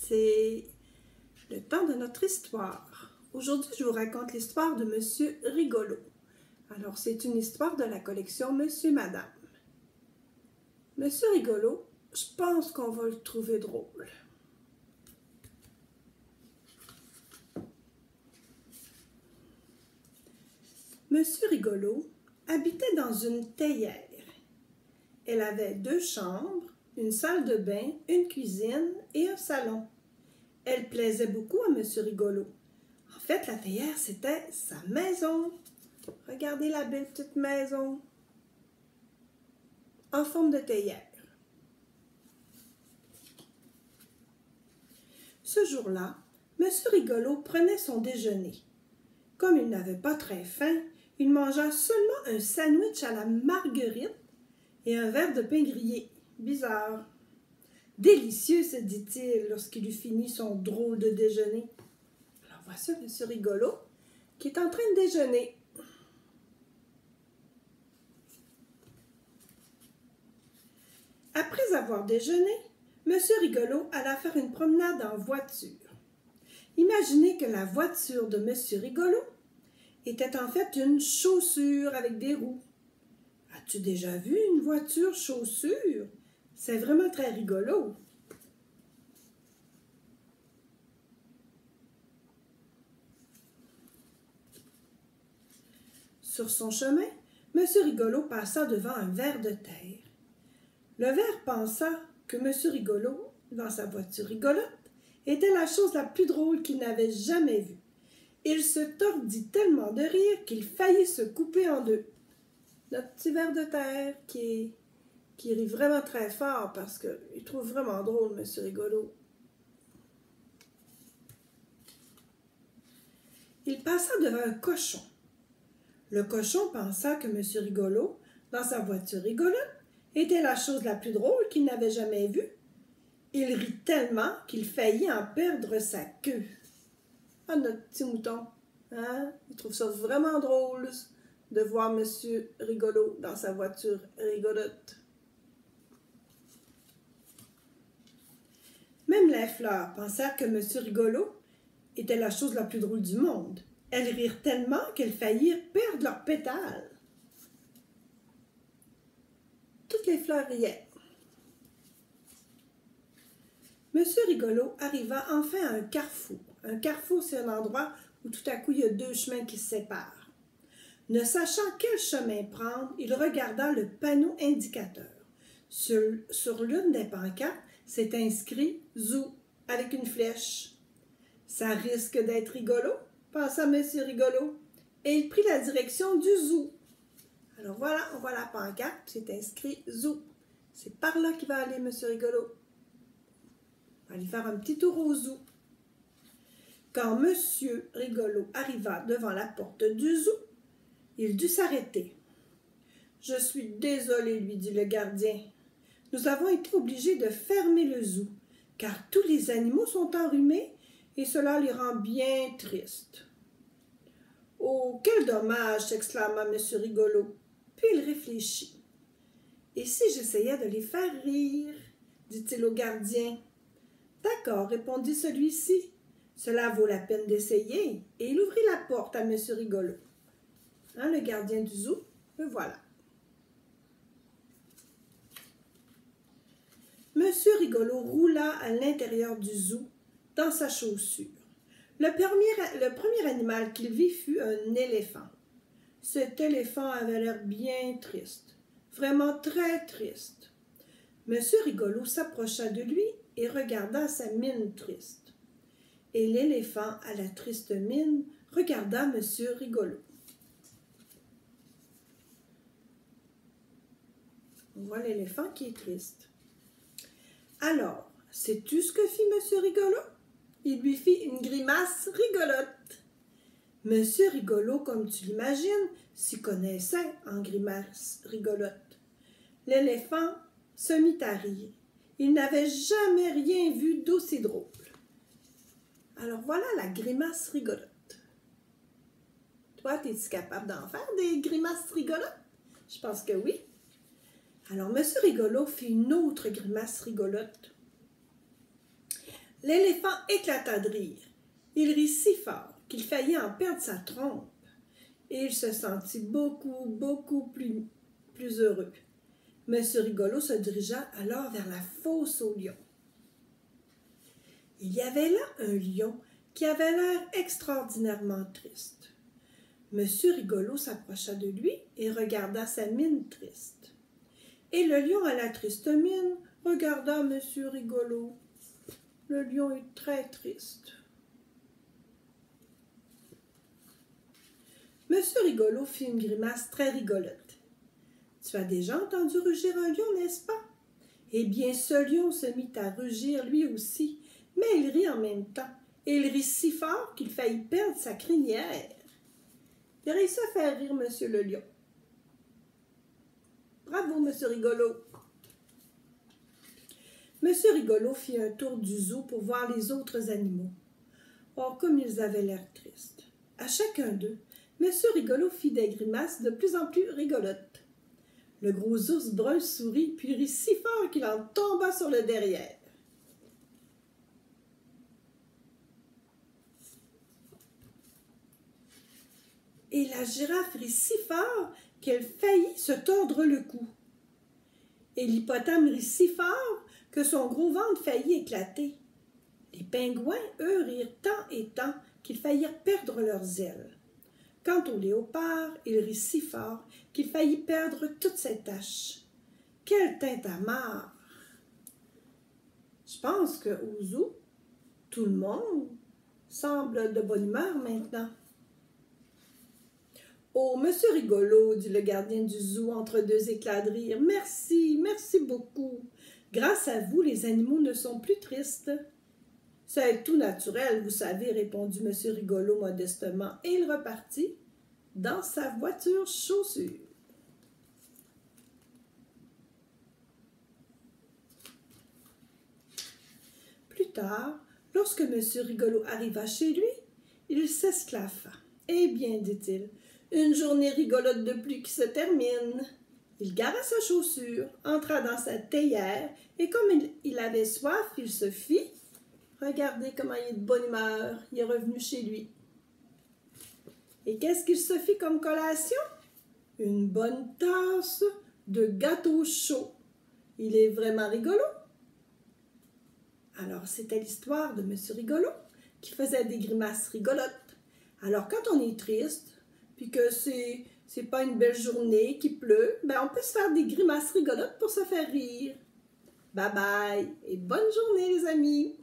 c'est le temps de notre histoire. Aujourd'hui, je vous raconte l'histoire de Monsieur Rigolo. Alors, c'est une histoire de la collection Monsieur Madame. Monsieur Rigolo, je pense qu'on va le trouver drôle. Monsieur Rigolo habitait dans une théière. Elle avait 2 chambres, une salle de bain, une cuisine et un salon. Elle plaisait beaucoup à Monsieur Rigolo. En fait, la théière, c'était sa maison. Regardez la belle petite maison en forme de théière. Ce jour-là, Monsieur Rigolo prenait son déjeuner. Comme il n'avait pas très faim, il mangea seulement un sandwich à la marguerite et un verre de pain grillé. Bizarre. Délicieux, se dit-il lorsqu'il eut fini son drôle de déjeuner. Alors voici Monsieur Rigolo qui est en train de déjeuner. Après avoir déjeuné, Monsieur Rigolo alla faire une promenade en voiture. Imaginez que la voiture de Monsieur Rigolo était en fait une chaussure avec des roues. As-tu déjà vu une voiture chaussure? C'est vraiment très rigolo. Sur son chemin, Monsieur Rigolo passa devant un ver de terre. Le ver pensa que Monsieur Rigolo, dans sa voiture rigolote, était la chose la plus drôle qu'il n'avait jamais vue. Il se tordit tellement de rire qu'il faillit se couper en deux. Notre petit ver de terre qui rit vraiment très fort parce qu'il trouve vraiment drôle Monsieur Rigolo. Il passa devant un cochon. Le cochon pensa que Monsieur Rigolo, dans sa voiture rigolote, était la chose la plus drôle qu'il n'avait jamais vue. Il rit tellement qu'il faillit en perdre sa queue. Ah, notre petit mouton, hein? Il trouve ça vraiment drôle de voir Monsieur Rigolo dans sa voiture rigolote. Même les fleurs pensèrent que Monsieur Rigolo était la chose la plus drôle du monde. Elles rirent tellement qu'elles faillirent perdre leurs pétales. Toutes les fleurs riaient. Monsieur Rigolo arriva enfin à un carrefour. Un carrefour, c'est un endroit où tout à coup il y a 2 chemins qui se séparent. Ne sachant quel chemin prendre, il regarda le panneau indicateur. Sur l'une des pancartes, c'est inscrit « Zoo » avec une flèche. Ça risque d'être rigolo, pensa Monsieur Rigolo, et il prit la direction du zoo. Alors voilà, on voit la pancarte, c'est inscrit « Zoo ». C'est par là qu'il va aller Monsieur Rigolo. On va aller faire un petit tour au zoo. Quand Monsieur Rigolo arriva devant la porte du zoo, il dut s'arrêter. « Je suis désolé, lui dit le gardien. Nous avons été obligés de fermer le zoo, car tous les animaux sont enrhumés et cela les rend bien tristes. »« Oh, quel dommage !» s'exclama Monsieur Rigolo. Puis il réfléchit. « Et si j'essayais de les faire rire ?» dit-il au gardien. « D'accord, répondit celui-ci. Cela vaut la peine d'essayer. » Et il ouvrit la porte à Monsieur Rigolo. Hein, le gardien du zoo, le voilà. Monsieur Rigolo roula à l'intérieur du zoo dans sa chaussure. Le premier animal qu'il vit fut un éléphant. Cet éléphant avait l'air bien triste, vraiment très triste. Monsieur Rigolo s'approcha de lui et regarda sa mine triste. Et l'éléphant, à la triste mine, regarda Monsieur Rigolo. On voit l'éléphant qui est triste. Alors, sais-tu ce que fit Monsieur Rigolo? Il lui fit une grimace rigolote. Monsieur Rigolo, comme tu l'imagines, s'y connaissait en grimace rigolote. L'éléphant se mit à rire. Il n'avait jamais rien vu d'aussi drôle. Alors voilà la grimace rigolote. Toi, es-tu capable d'en faire des grimaces rigolotes? Je pense que oui. Alors, Monsieur Rigolo fit une autre grimace rigolote. L'éléphant éclata de rire. Il rit si fort qu'il faillit en perdre sa trompe. Et il se sentit beaucoup plus heureux. Monsieur Rigolo se dirigea alors vers la fosse au lion. Il y avait là un lion qui avait l'air extraordinairement triste. Monsieur Rigolo s'approcha de lui et regarda sa mine triste. Et le lion à la triste mine regarda Monsieur Rigolo. Le lion est très triste. Monsieur Rigolo fit une grimace très rigolote. Tu as déjà entendu rugir un lion, n'est-ce pas? Eh bien, ce lion se mit à rugir lui aussi, mais il rit en même temps, et il rit si fort qu'il faillit perdre sa crinière. Il réussit à faire rire Monsieur le lion. Bravo, Monsieur Rigolo! Monsieur Rigolo fit un tour du zoo pour voir les autres animaux. Oh, comme ils avaient l'air tristes! À chacun d'eux, Monsieur Rigolo fit des grimaces de plus en plus rigolotes. Le gros ours brun sourit, puis rit si fort qu'il en tomba sur le derrière. Et la girafe rit si fort qu'elle faillit se tordre le cou. Et l'hippopotame rit si fort que son gros ventre faillit éclater. Les pingouins, eux, rirent tant et tant qu'ils faillirent perdre leurs ailes. Quant au léopard, il rit si fort qu'il faillit perdre toutes ses taches. Quel tintamarre! Je pense qu'au zoo, tout le monde semble de bonne humeur maintenant. Oh, Monsieur Rigolo, dit le gardien du zoo entre deux éclats de rire. Merci, merci beaucoup. Grâce à vous, les animaux ne sont plus tristes. C'est tout naturel, vous savez, répondit Monsieur Rigolo modestement, et il repartit dans sa voiture chaussure. Plus tard, lorsque Monsieur Rigolo arriva chez lui, il s'esclaffa. Eh bien, dit-il, une journée rigolote de plus qui se termine. Il gara sa chaussure, entra dans sa théière, et comme il avait soif, il se fit. Regardez comment il est de bonne humeur, il est revenu chez lui. Et qu'est-ce qu'il se fit comme collation? Une bonne tasse de gâteau chaud. Il est vraiment rigolo. Alors, c'était l'histoire de Monsieur Rigolo, qui faisait des grimaces rigolotes. Alors, quand on est triste, puis que c'est pas une belle journée, qu'il pleut, ben on peut se faire des grimaces rigolotes pour se faire rire. Bye bye et bonne journée les amis!